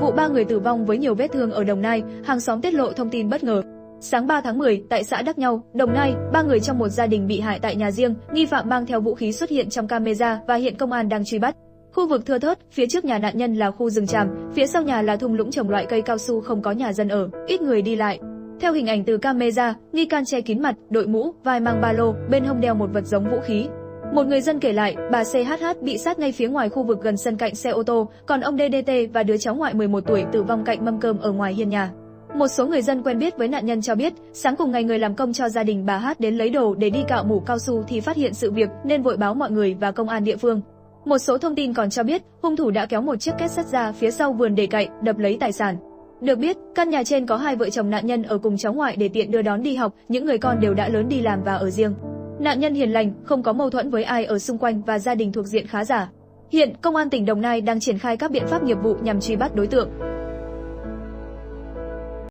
Vụ 3 người tử vong với nhiều vết thương ở Đồng Nai, hàng xóm tiết lộ thông tin bất ngờ. Sáng 3 tháng 10, tại xã Đắc Nhau, Đồng Nai, 3 người trong một gia đình bị hại tại nhà riêng, nghi phạm mang theo vũ khí xuất hiện trong camera và hiện công an đang truy bắt. Khu vực thưa thớt, phía trước nhà nạn nhân là khu rừng tràm, phía sau nhà là thung lũng trồng loại cây cao su không có nhà dân ở, ít người đi lại. Theo hình ảnh từ camera, nghi can che kín mặt, đội mũ, vai mang ba lô, bên hông đeo một vật giống vũ khí. Một người dân kể lại, bà CHH bị sát ngay phía ngoài khu vực gần sân cạnh xe ô tô, còn ông DDT và đứa cháu ngoại 11 tuổi tử vong cạnh mâm cơm ở ngoài hiên nhà. Một số người dân quen biết với nạn nhân cho biết, sáng cùng ngày người làm công cho gia đình bà H đến lấy đồ để đi cạo mũ cao su thì phát hiện sự việc nên vội báo mọi người và công an địa phương. Một số thông tin còn cho biết, hung thủ đã kéo một chiếc két sắt ra phía sau vườn để cậy, đập lấy tài sản. Được biết, căn nhà trên có 2 vợ chồng nạn nhân ở cùng cháu ngoại để tiện đưa đón đi học, những người con đều đã lớn đi làm và ở riêng. Nạn nhân hiền lành, không có mâu thuẫn với ai ở xung quanh và gia đình thuộc diện khá giả. Hiện, Công an tỉnh Đồng Nai đang triển khai các biện pháp nghiệp vụ nhằm truy bắt đối tượng.